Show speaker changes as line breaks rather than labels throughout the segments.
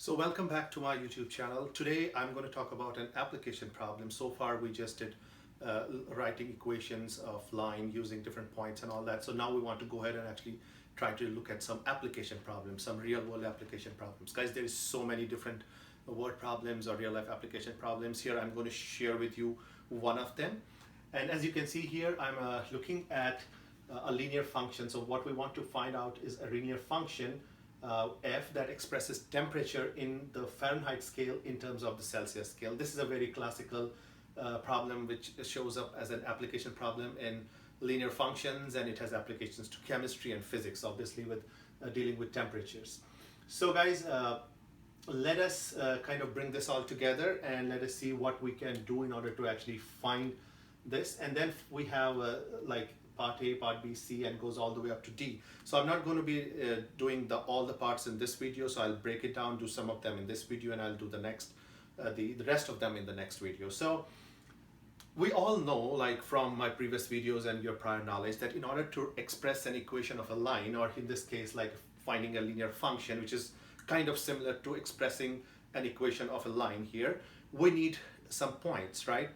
So welcome back to my YouTube channel. Today I'm going to talk about an application problem. So far we just did writing equations of line using different points and all that. So now we want to go ahead and actually try to look at some application problems, some real world application problems. Guys, there is so many different word problems or real life application problems. Here I'm going to share with you one of them. And as you can see here, I'm looking at a linear function. So what we want to find out is a linear function f that expresses temperature in the Fahrenheit scale in terms of the Celsius scale. This is a very classical problem which shows up as an application problem in linear functions, and it has applications to chemistry and physics, obviously with dealing with temperatures. So guys, let us kind of bring this all together and let us see what we can do in order to actually find this. And then we have like part A, part B, C, and goes all the way up to D. So I'm not going to be doing all the parts in this video, so I'll break it down, do some of them in this video, and I'll do the next, the rest of them in the next video. So we all know, like from my previous videos and your prior knowledge, that in order to express an equation of a line, or in this case, like finding a linear function, which is kind of similar to expressing an equation of a line here, we need some points, right?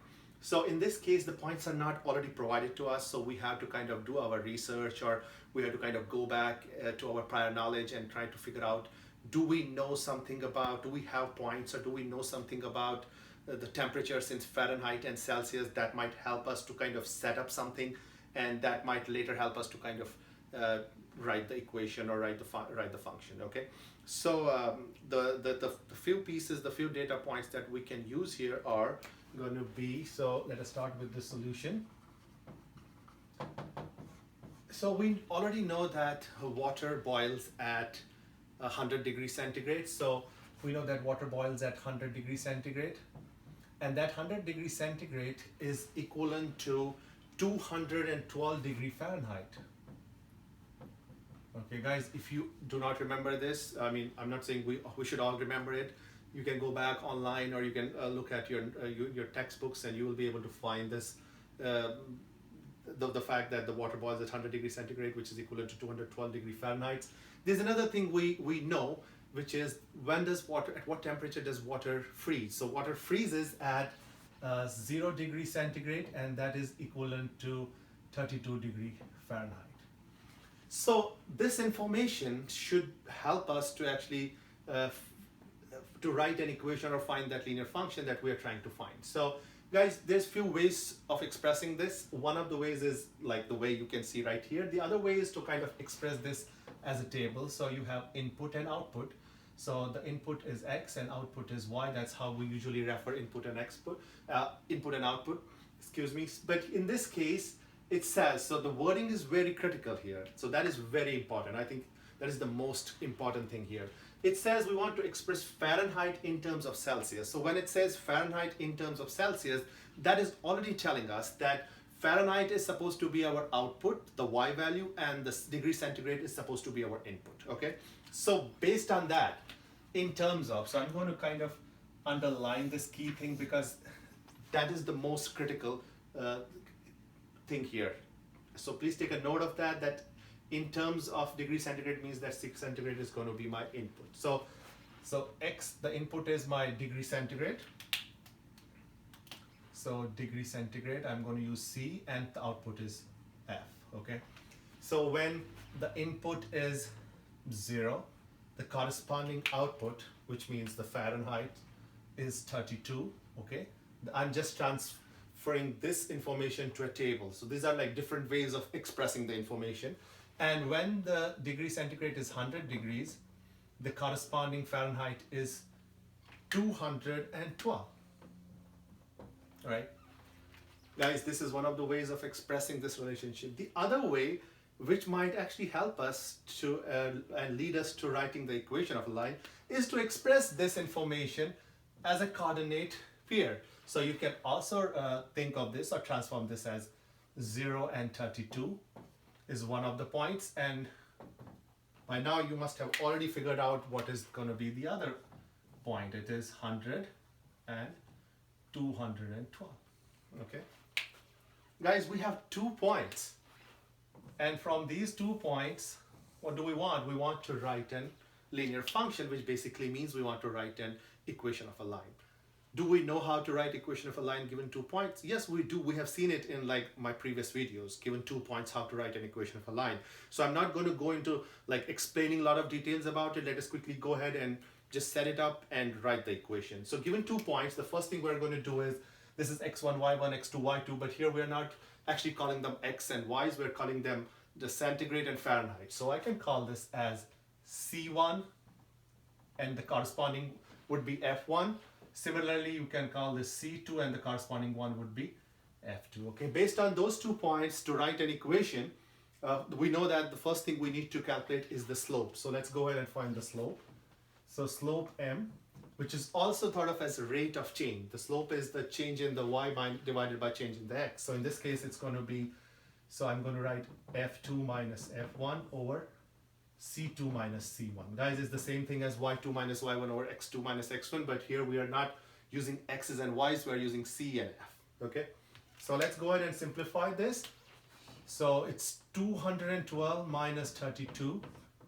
So in this case, the points are not already provided to us, so we have to kind of do our research, or we have to kind of go back to our prior knowledge and try to figure out, do we know something about, do we have points, or do we know something about the temperatures in Fahrenheit and Celsius that might help us to kind of set up something, and that might later help us to kind of write the equation or write the function, okay? So the few pieces, the few data points that we can use here are going to be, so let us start with the solution. So we already know that water boils at 100 degrees centigrade. So we know that water boils at 100 degrees centigrade, and that 100 degrees centigrade is equivalent to 212 degree Fahrenheit. Okay guys, if you do not remember this, I mean, I'm not saying we should all remember it. You can go back online, or you can look at your textbooks, and you will be able to find this, the fact that the water boils at 100 degrees centigrade, which is equivalent to 212 degree Fahrenheit. There's another thing we know, which is when does water, at what temperature does water freeze? So water freezes at 0 degree centigrade, and that is equivalent to 32 degree Fahrenheit. So this information should help us to actually to write an equation or find that linear function that we are trying to find. So guys, there's few ways of expressing this. One of the ways is like the way you can see right here. The other way is to kind of express this as a table. So you have input and output. So the input is X and output is Y. That's how we usually refer input and input and output, excuse me. But in this case, it says, so the wording is very critical here. So that is very important. I think that is the most important thing here. It says we want to express Fahrenheit in terms of Celsius. So when it says Fahrenheit in terms of Celsius, that is already telling us that Fahrenheit is supposed to be our output, the Y value, and the degree centigrade is supposed to be our input, okay? So based on that, in terms of, so I'm going to kind of underline this key thing because that is the most critical thing here. So please take a note of that, that in terms of degree centigrade means that 6 centigrade is going to be my input. So X, the input is my degree centigrade. So degree centigrade, I'm going to use C, and the output is F, okay? So when the input is 0, the corresponding output, which means the Fahrenheit, is 32, okay? I'm just transferring this information to a table. So these are like different ways of expressing the information. And when the degree centigrade is 100 degrees, the corresponding Fahrenheit is 212. All right? Guys, this is one of the ways of expressing this relationship. The other way, which might actually help us to and lead us to writing the equation of a line, is to express this information as a coordinate pair. So you can also think of this or transform this as 0 and 32 is one of the points, and by now you must have already figured out what is going to be the other point. It is 100 and 212. Okay, guys, we have 2 points, and from these 2 points, what do we want? We want to write an linear function, which basically means we want to write an equation of a line. Do we know how to write equation of a line given 2 points? Yes, we do. We have seen it in like my previous videos, given 2 points, how to write an equation of a line. So I'm not going to go into like explaining a lot of details about it. Let us quickly go ahead and just set it up and write the equation. So given 2 points, the first thing we're going to do is, this is x1, y1, x2, y2, but here we're not actually calling them x and y's, we're calling them the centigrade and Fahrenheit. So I can call this as C1 and the corresponding would be F1. Similarly, you can call this C2 and the corresponding one would be F2. Okay, based on those 2 points to write an equation, we know that the first thing we need to calculate is the slope. So let's go ahead and find the slope. So slope m, which is also thought of as rate of change. The slope is the change in the y divided by change in the x. So in this case, it's going to be, so I'm going to write F2 minus F1 over C2 minus C1. Guys, it's the same thing as Y2 minus Y1 over X2 minus X1, but here we are not using X's and Y's, we're using C and F, okay? So let's go ahead and simplify this. So it's 212 minus 32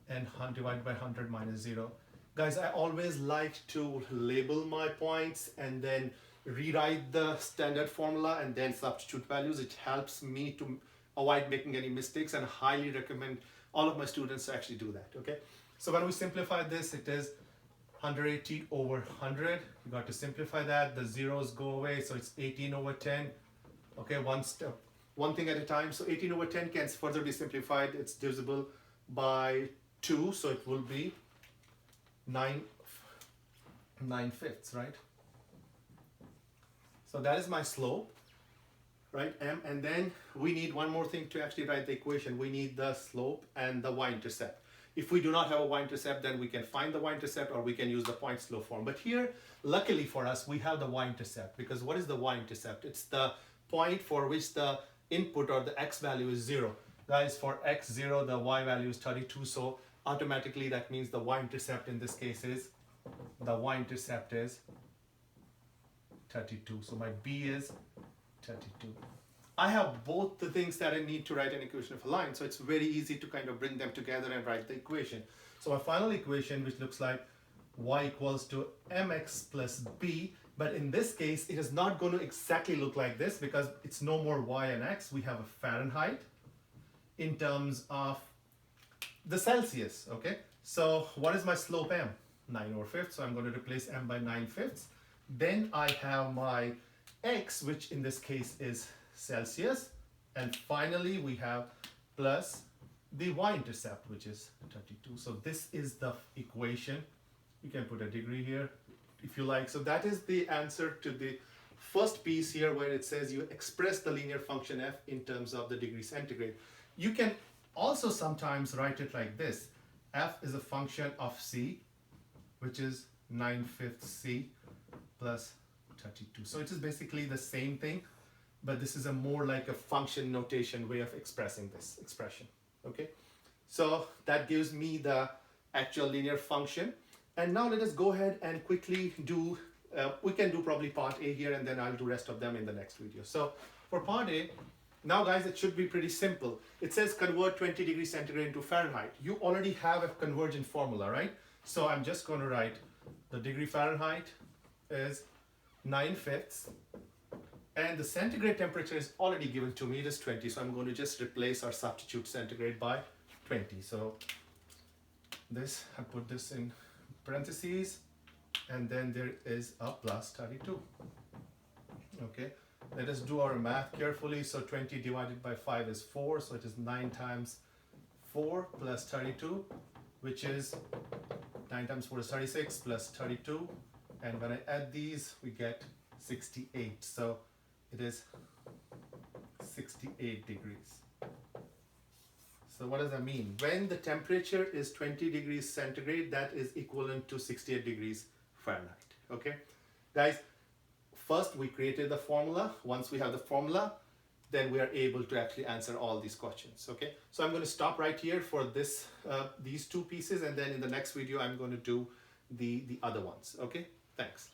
and divided by 100 minus 0. Guys, I always like to label my points and then rewrite the standard formula and then substitute values. It helps me to avoid making any mistakes, and highly recommend all of my students to actually do that, okay? So when we simplify this, it is 180 over 100. You got to simplify that. The zeros go away, so it's 18 over 10. Okay, one thing at a time. So 18 over 10 can further be simplified. It's divisible by 2, so it will be 9/5, right? So that is my slope, right, m, and then we need one more thing to actually write the equation. We need the slope and the y-intercept. If we do not have a y-intercept, then we can find the y-intercept or we can use the point slope form. But here, luckily for us, we have the y-intercept, because what is the y-intercept? It's the point for which the input or the x value is 0. Guys, for x 0, the y value is 32, so automatically that means the y-intercept in this case is, the y-intercept is 32. So my b is 32. I have both the things that I need to write an equation of a line, so it's very easy to kind of bring them together and write the equation. So my final equation, which looks like y equals to mx plus b, but in this case it is not going to exactly look like this because it's no more y and x. We have a Fahrenheit in terms of the Celsius, okay? So what is my slope m? 9/5, so I'm going to replace m by 9/5. Then I have my x, which in this case is Celsius, and finally we have plus the y-intercept, which is 32. So this is the equation. You can put a degree here if you like. So that is the answer to the first piece here, where it says you express the linear function f in terms of the degree centigrade. You can also sometimes write it like this. F is a function of c, which is 9/5 c plus 32. So it is basically the same thing, but this is a more like a function notation way of expressing this expression, okay? So that gives me the actual linear function. And now let us go ahead and quickly do, we can do probably part A here, and then I'll do rest of them in the next video. So for part A, now guys, it should be pretty simple. It says convert 20 degrees centigrade into Fahrenheit. You already have a conversion formula, right? So I'm just going to write the degree Fahrenheit is 9/5, and the centigrade temperature is already given to me, it is 20, so I'm going to just replace or substitute centigrade by 20. So this, I put this in parentheses, and then there is a plus 32. Okay, let us do our math carefully. So 20 divided by 5 is 4, so it is 9 times 4 plus 32, which is 9 times 4 is 36 plus 32, and when I add these we get 68. So it is 68 degrees. So what does that mean? When the temperature is 20 degrees centigrade, that is equivalent to 68 degrees Fahrenheit. Okay, guys, first we created the formula. Once we have the formula, then we are able to actually answer all these questions. Okay, so I'm going to stop right here for this these two pieces, and then in the next video I'm going to do the other ones. Okay, thanks.